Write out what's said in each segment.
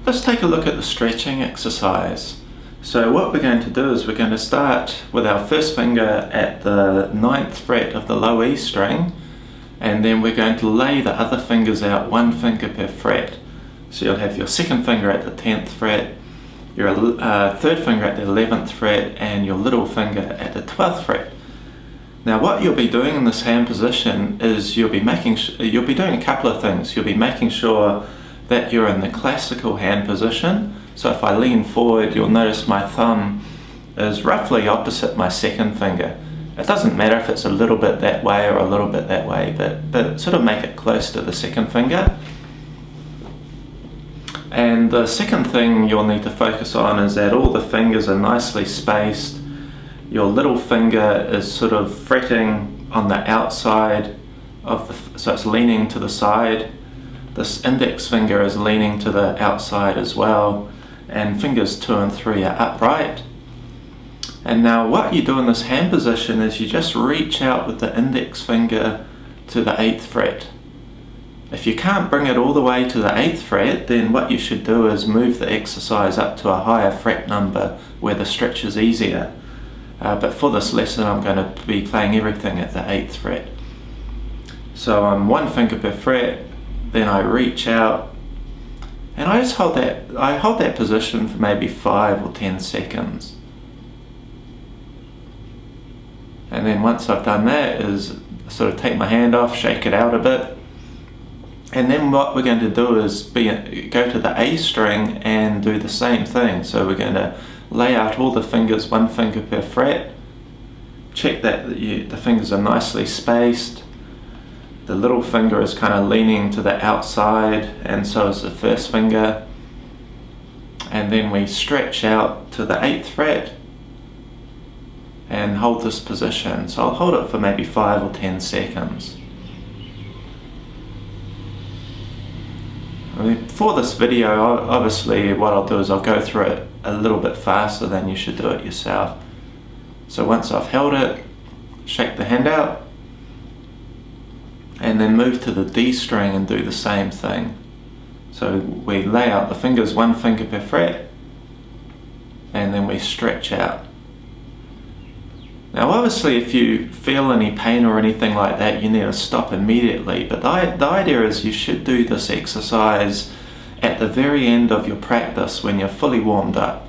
Let's take a look at the stretching exercise. So what we're going to do is we're going to start with our first finger at the 9th fret of the low E string, and then we're going to lay the other fingers out one finger per fret. So you'll have your second finger at the 10th fret, your third finger at the 11th fret, and your little finger at the 12th fret. Now what you'll be doing in this hand position is you'll be doing a couple of things. You'll be making sure that you're in the classical hand position. So if I lean forward, you'll notice my thumb is roughly opposite my second finger. It doesn't matter if it's a little bit that way or a little bit that way, but sort of make it close to the second finger. And the second thing you'll need to focus on is that all the fingers are nicely spaced. Your little finger is sort of fretting on the outside of so it's leaning to the side. This index finger is leaning to the outside as well, and fingers 2 and 3 are upright. And now what you do in this hand position is you just reach out with the index finger to the 8th fret. If you can't bring it all the way to the 8th fret, then what you should do is move the exercise up to a higher fret number where the stretch is easier. But for this lesson I'm going to be playing everything at the 8th fret. So I'm one finger per fret, then I reach out and I just hold that position for maybe 5 or 10 seconds. And then once I've done that is sort of take my hand off, shake it out a bit. And then what we're going to do is go to the A string and do the same thing. So we're going to lay out all the fingers one finger per fret. Check that the fingers are nicely spaced. The little finger is kind of leaning to the outside, and so is the first finger. And then we stretch out to the 8th fret and hold this position. So I'll hold it for maybe 5 or 10 seconds. For this video, obviously what I'll do is I'll go through it a little bit faster than you should do it yourself. So once I've held it, shake the hand out, and then move to the D string and do the same thing. So we lay out the fingers one finger per fret, and then we stretch out. Now obviously if you feel any pain or anything like that, you need to stop immediately, but the idea is you should do this exercise at the very end of your practice when you're fully warmed up.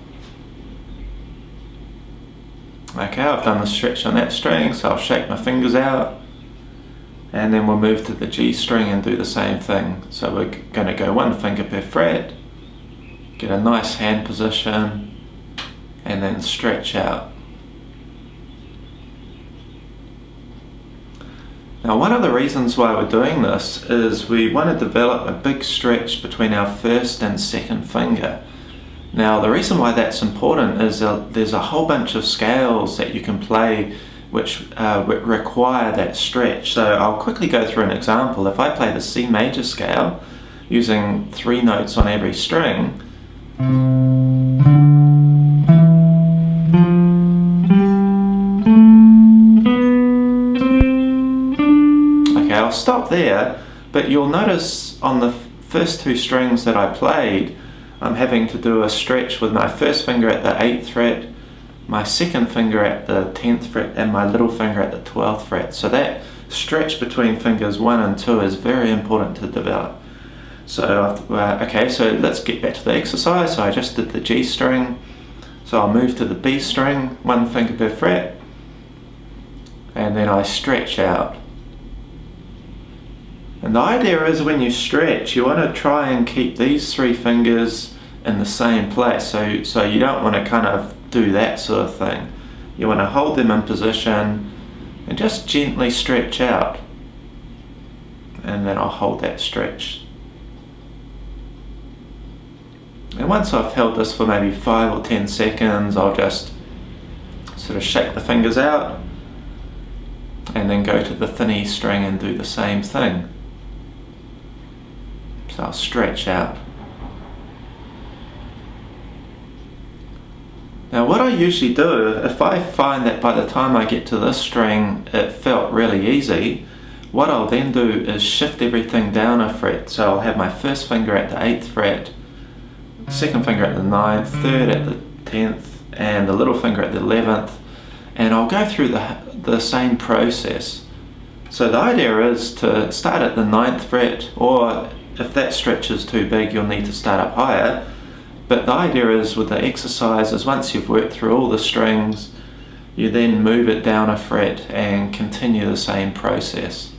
Okay, I've done the stretch on that string, so I'll shake my fingers out, and then we'll move to the G string and do the same thing. So we're going to go one finger per fret, get a nice hand position, and then stretch out. Now one of the reasons why we're doing this is we want to develop a big stretch between our first and second finger. Now the reason why that's important is there's a whole bunch of scales that you can play which require that stretch. So I'll quickly go through an example. If I play the C major scale using 3 notes on every string, I'll stop there, but you'll notice on the first 2 strings that I played, I'm having to do a stretch with my first finger at the 8th fret, my second finger at the 10th fret, and my little finger at the 12th fret. So that stretch between fingers 1 and 2 is very important to develop. So okay, so let's get back to the exercise. So I just did the G string, so I'll move to the B string, one finger per fret, and then I stretch out. And the idea is when you stretch, you want to try and keep these 3 fingers in the same place. So you don't want to kind of do that sort of thing. You want to hold them in position and just gently stretch out. And then I'll hold that stretch. And once I've held this for maybe 5 or 10 seconds, I'll just sort of shake the fingers out and then go to the thin E string and do the same thing. So I'll stretch out. Now what I usually do, if I find that by the time I get to this string it felt really easy, what I'll then do is shift everything down a fret. So I'll have my first finger at the 8th fret, second finger at the 9th, third at the 10th, and the little finger at the 11th, and I'll go through the same process. So the idea is to start at the 9th fret, or if that stretch is too big you'll need to start up higher, but the idea is with the exercise is once you've worked through all the strings, you then move it down a fret and continue the same process.